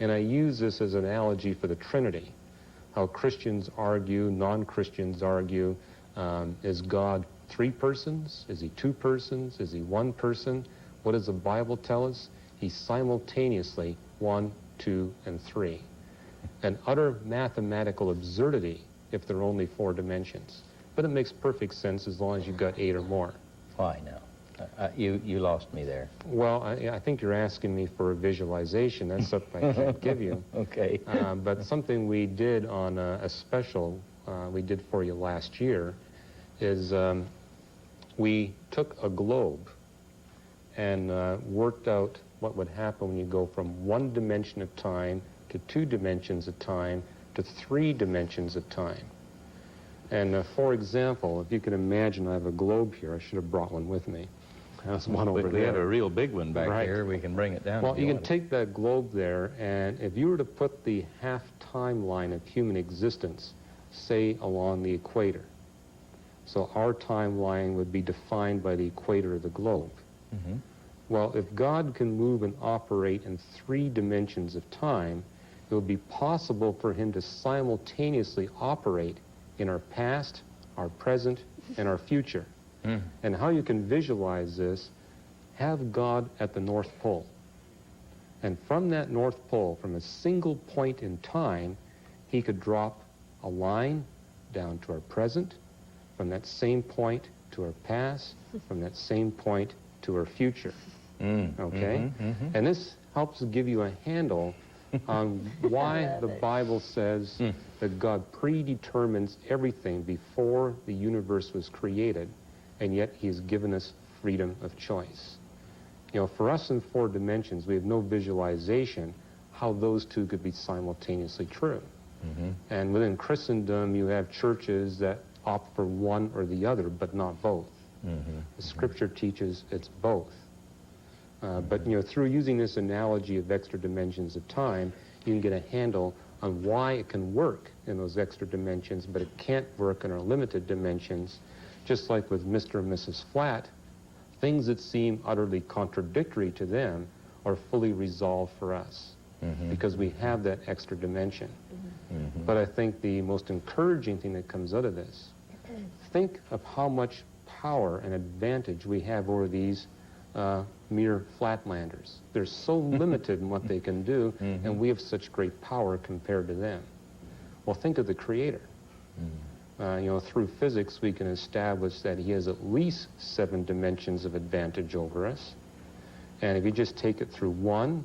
And I use this as an analogy for the Trinity, how Christians argue, non-Christians argue, is God three persons? Is he two persons? Is he one person? What does the Bible tell us? He's simultaneously one, two, and three. An utter mathematical absurdity if there are only four dimensions. But it makes perfect sense as long as you've got 8 or more. Why now? You lost me there. Well, I think you're asking me for a visualization. That's something I can't give you. Okay. But something we did on a special we did for you last year is we took a globe and worked out what would happen when you go from one dimension of time to 2 dimensions of time to 3 dimensions of time. And for example, if you can imagine, I have a globe here. I should have brought one with me. There's one over there. We have a real big one back Right. here. We can bring it down. Well, you can take that globe there, and if you were to put the half timeline of human existence, say, along the equator, so our timeline would be defined by the equator of the globe. Mm-hmm. Well, if God can move and operate in 3 dimensions of time, it would be possible for him to simultaneously operate in our past, our present, and our future. And how you can visualize this, have God at the North Pole. And from that North Pole, from a single point in time, he could drop a line down to our present, from that same point to our past, from that same point to our future. Okay? And this helps give you a handle on why the Bible says that God predetermines everything before the universe was created, and yet he has given us freedom of choice. You know, for us in 4 dimensions, we have no visualization how those two could be simultaneously true. And within Christendom, you have churches that opt for one or the other, but not both. The Scripture teaches it's both. But, you know, through using this analogy of extra dimensions of time, you can get a handle on why it can work in those extra dimensions, but it can't work in our limited dimensions. Just like with Mr. and Mrs. Flat, things that seem utterly contradictory to them are fully resolved for us because we have that extra dimension. But I think the most encouraging thing that comes out of this, think of how much power and advantage we have over these mere flatlanders. They're so limited in what they can do, and we have such great power compared to them. Well, think of the Creator. You know, through physics, we can establish that he has at least 7 dimensions of advantage over us. And if you just take it through one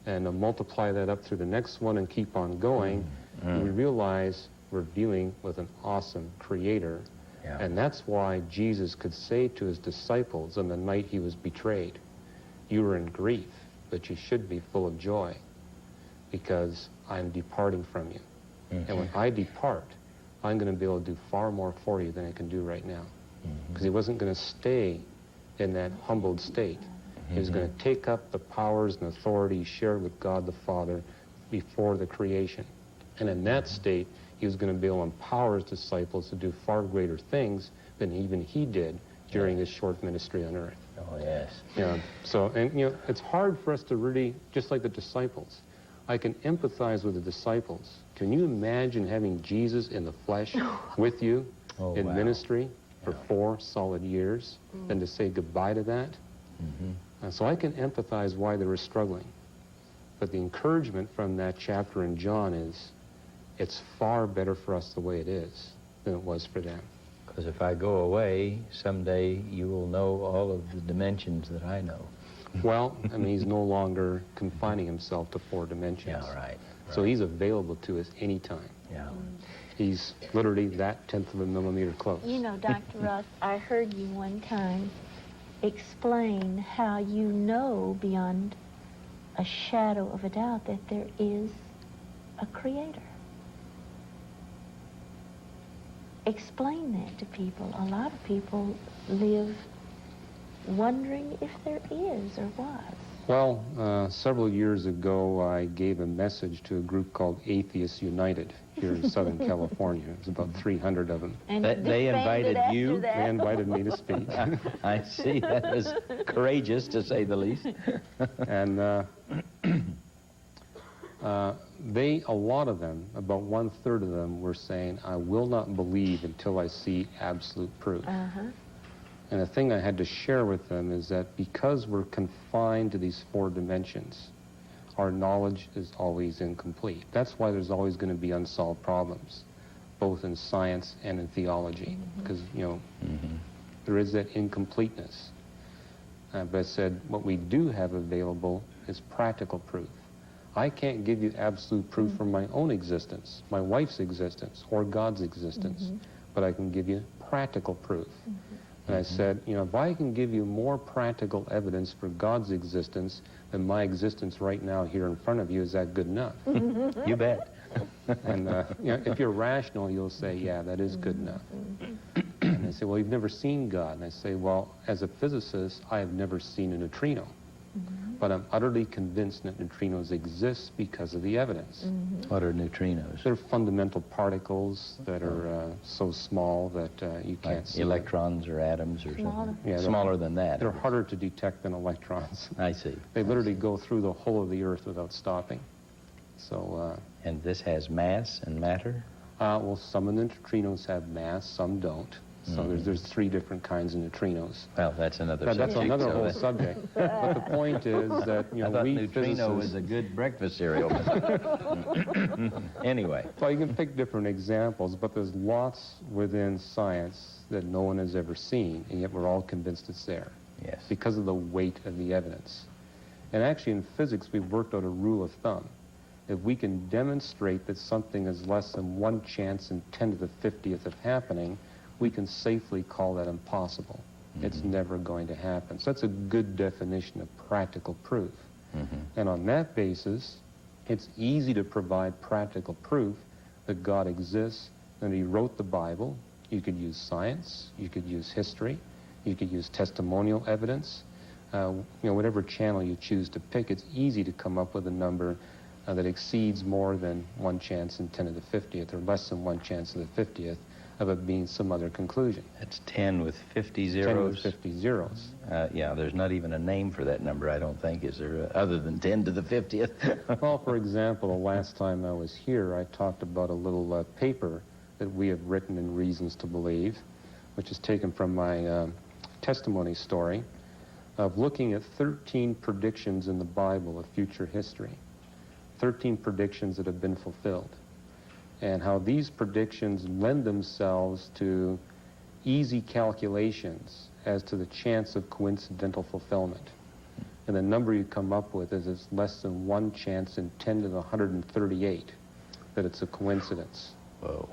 and multiply that up through the next one and keep on going, we realize we're dealing with an awesome Creator. And that's why Jesus could say to his disciples on the night he was betrayed, "You are in grief, but you should be full of joy, because I'm departing from you. And when I depart, I'm going to be able to do far more for you than I can do right now." Because he wasn't going to stay in that humbled state. He was going to take up the powers and authority shared with God the Father before the creation. And in that state, he was going to be able to empower his disciples to do far greater things than even he did during his short ministry on earth. Oh, yes. Yeah. So, and you know, it's hard for us to really, just like the disciples, I can empathize with the disciples. Can you imagine having Jesus in the flesh with you in ministry for 4 solid years, and to say goodbye to that? So I can empathize why they were struggling. But the encouragement from that chapter in John is, it's far better for us the way it is than it was for them. Because if I go away, someday you will know all of the dimensions that I know. Well, I mean, he's no longer confining himself to 4 dimensions. Yeah, right. So he's available to us anytime. Yeah. He's literally that 1/10 of a millimeter close. You know, Dr. Ross, I heard you one time explain how you know beyond a shadow of a doubt that there is a Creator. Explain that to people. A lot of people live wondering if there is or was. Well, several years ago, I gave a message to a group called Atheists United here in Southern California. There's about 300 of them. And They invited you? They invited me to speak. I see. That was courageous, to say the least. And A lot of them, about 1/3 of them, were saying, I will not believe until I see absolute proof. And the thing I had to share with them is that because we're confined to these 4 dimensions, our knowledge is always incomplete. That's why there's always going to be unsolved problems, both in science and in theology, because, there is that incompleteness. But I said, what we do have available is practical proof. I can't give you absolute proof from my own existence, my wife's existence, or God's existence, but I can give you practical proof. And I said, if I can give you more practical evidence for God's existence than my existence right now here in front of you, is that good enough? You bet. And if you're rational, you'll say, yeah, that is good enough. And they say, well, you've never seen God. And I say, well, as a physicist, I have never seen a neutrino. But I'm utterly convinced that neutrinos exist because of the evidence. What are neutrinos? They're fundamental particles that are so small that you can't Like see electrons or atoms or something? Yeah, Smaller than that. They're harder to detect than electrons. I see. They literally go through the whole of the Earth without stopping. So, and this has mass and matter? well, some of the neutrinos have mass, some don't. So there's 3 different kinds of neutrinos. Well, that's another subject. That's another so whole subject. But the point is that, I thought we neutrino physicists... was a good breakfast cereal. Anyway. Well, you can pick different examples, but there's lots within science that no one has ever seen, and yet we're all convinced it's there. Yes. Because of the weight of the evidence. And actually in physics, we've worked out a rule of thumb. If we can demonstrate that something is less than 1 chance in 10 to the 50th of happening, we can safely call that impossible. It's never going to happen. So that's a good definition of practical proof. And on that basis, it's easy to provide practical proof that God exists, and He wrote the Bible. You could use science, you could use history, you could use testimonial evidence. Whatever channel you choose to pick, it's easy to come up with a number that exceeds more than 1 chance in 10 to the 50th, or less than 1 chance in the 50th, of it being some other conclusion. That's 10 with 50 zeros? 10 with 50 zeros. Yeah, there's not even a name for that number, I don't think, is there, other than 10 to the 50th? Well, for example, the last time I was here, I talked about a little paper that we have written in Reasons to Believe, which is taken from my testimony story, of looking at 13 predictions in the Bible of future history. 13 predictions that have been fulfilled. And how these predictions lend themselves to easy calculations as to the chance of coincidental fulfillment. And the number you come up with is it's less than 1 chance in 10 to the 138 that it's a coincidence. Whoa.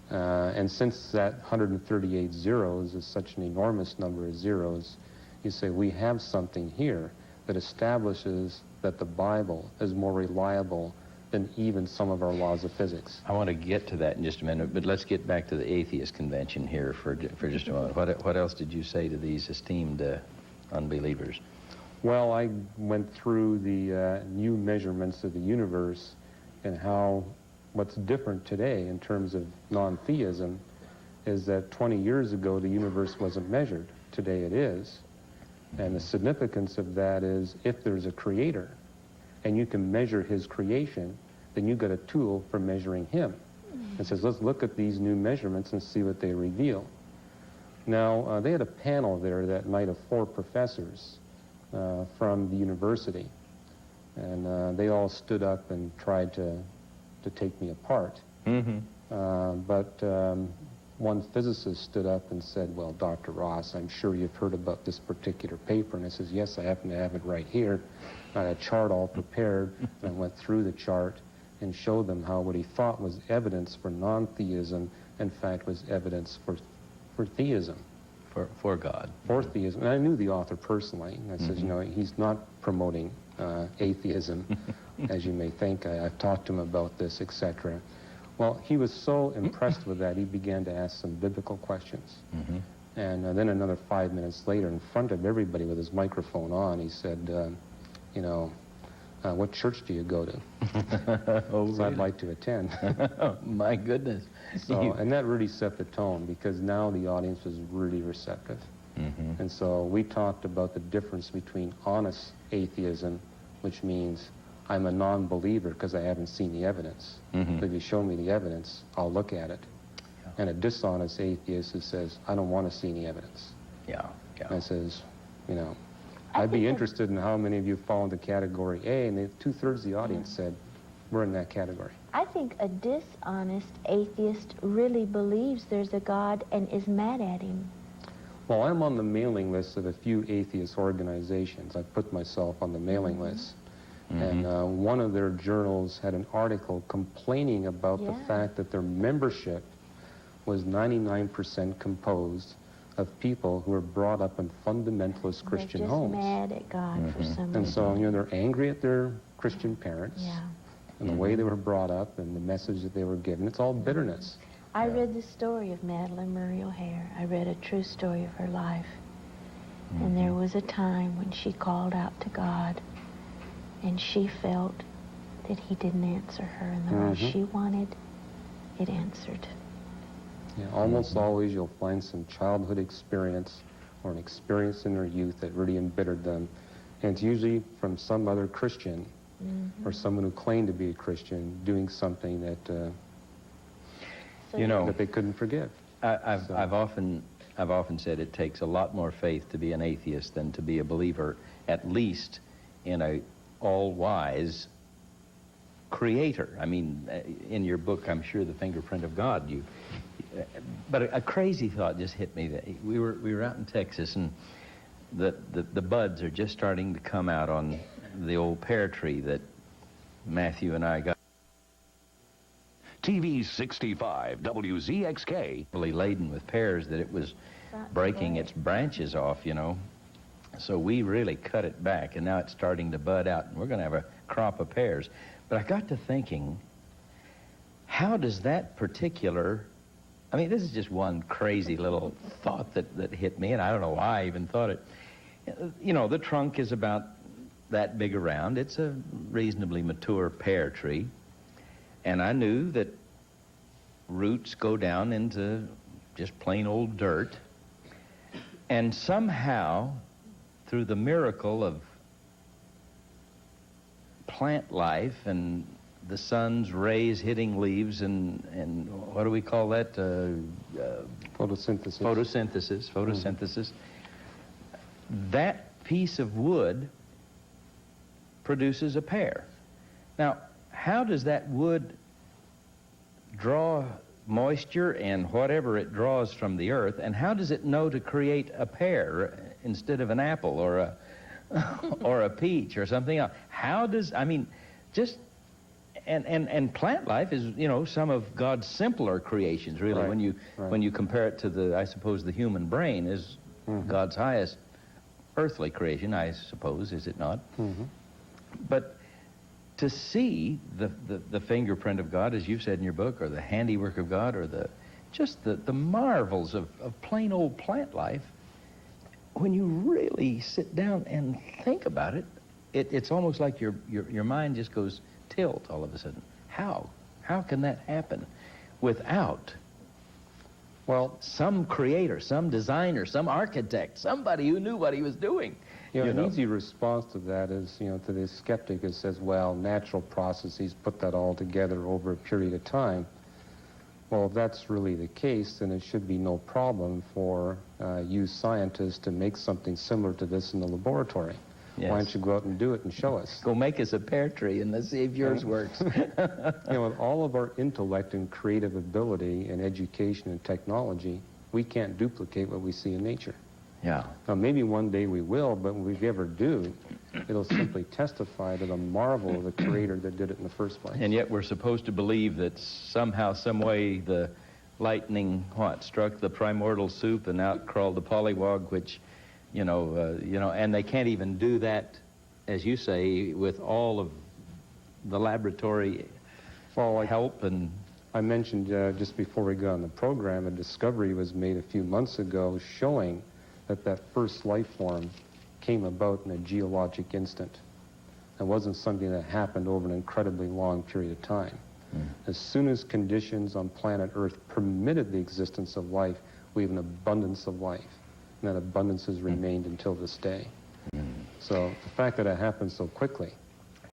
And since that 138 zeros is such an enormous number of zeros, you say we have something here that establishes that the Bible is more reliable than even some of our laws of physics. I want to get to that in just a minute, but let's get back to the atheist convention here for just a moment. What else did you say to these esteemed unbelievers? Well, I went through the new measurements of the universe and how what's different today in terms of non-theism is that 20 years ago the universe wasn't measured. Today it is. And the significance of that is if there's a creator and you can measure his creation, then you've got a tool for measuring him. It says, let's look at these new measurements and see what they reveal. Now, they had a panel there that night of 4 professors from the university. And they all stood up and tried to take me apart. But one physicist stood up and said, well, Dr. Ross, I'm sure you've heard about this particular paper. And I says, yes, I happen to have it right here. I had a chart all prepared, and I went through the chart and showed them how what he thought was evidence for non-theism, in fact, was evidence for theism. For God. For theism. And I knew the author personally. And I says, he's not promoting atheism, as you may think. I've talked to him about this, etc. Well, he was so impressed with that, he began to ask some biblical questions. And then another 5 minutes later, in front of everybody with his microphone on, he said, what church do you go to? Oh, so really? I'd like to attend. Oh, my goodness. So, and that really set the tone, because now the audience was really receptive. And so we talked about the difference between honest atheism, which means I'm a non-believer because I haven't seen the evidence. But if you show me the evidence, I'll look at it. And a dishonest atheist who says, I don't want to see any evidence. And I says, you know, I'd be interested in how many of you fall into category A, and 2/3 of the audience said, we're in that category. I think a dishonest atheist really believes there's a God and is mad at him. Well, I'm on the mailing list of a few atheist organizations. I put myself on the mailing list. And one of their journals had an article complaining about the fact that their membership was 99% composed of people who were brought up in fundamentalist Christian homes. They're just mad at God for some reason. And so, you know, they're angry at their Christian parents and the way they were brought up and the message that they were given. It's all bitterness. I read the story of Madalyn Murray O'Hair. I read a true story of her life. And there was a time when she called out to God, and she felt that he didn't answer her in the way she wanted it answered. Yeah, almost always you'll find some childhood experience or an experience in their youth that really embittered them. And it's usually from some other Christian or someone who claimed to be a Christian doing something that, you know, that they couldn't forgive. I've often said it takes a lot more faith to be an atheist than to be a believer, at least in a all-wise creator. I mean, in your book, I'm sure, The Fingerprint of God, but a crazy thought just hit me. That we were out in Texas, and the buds are just starting to come out on the old pear tree that Matthew and I got. TV 65 WZXK. Really laden with pears that it was breaking its branches off, you know. So we really cut it back, and now it's starting to bud out, and we're going to have a crop of pears. But I got to thinking, how does that particular, I mean, this is just one crazy little thought that hit me, and I don't know why I even thought it. You know, the trunk is about that big around. It's a reasonably mature pear tree. And I knew that roots go down into just plain old dirt. And somehow, through the miracle of plant life and the sun's rays hitting leaves and what do we call that? Photosynthesis. Photosynthesis. That piece of wood produces a pear. Now, how does that wood draw moisture and whatever it draws from the earth, and how does it know to create a pear instead of an apple or a or a peach or something else? How does, I mean, just, and plant life is, you know, some of God's simpler creations, really, when you compare it to the, I suppose, the human brain is God's highest earthly creation, I suppose, is it not? But to see the fingerprint of God, as you've said in your book, or the handiwork of God, or just the marvels of plain old plant life, when you really sit down and think about it, it's almost like your mind just goes tilt all of a sudden. How can that happen without, well, some creator, some designer, some architect, somebody who knew what he was doing? You know, an easy response to that is, you know, to the skeptic who says, well, natural processes put that all together over a period of time. Well, if that's really the case, then it should be no problem for you scientists to make something similar to this in the laboratory. Yes. Why don't you go out and do it and show us? Go make us a pear tree and let's see if yours works. You know, with all of our intellect and creative ability and education and technology, we can't duplicate what we see in nature. Yeah. Now, maybe one day we will, but when we ever do, it'll simply testify to the marvel of the creator that did it in the first place. And yet we're supposed to believe that somehow, some way, the lightning, struck the primordial soup and out crawled the pollywog, which, you know, and they can't even do that, as you say, with all of the laboratory help and... I mentioned just before we got on the program, a discovery was made a few months ago showing that first life form came about in a geologic instant. It wasn't something that happened over an incredibly long period of time. As soon as conditions on planet Earth permitted the existence of life, we have an abundance of life. And that abundance has remained until this day. So the fact that it happened so quickly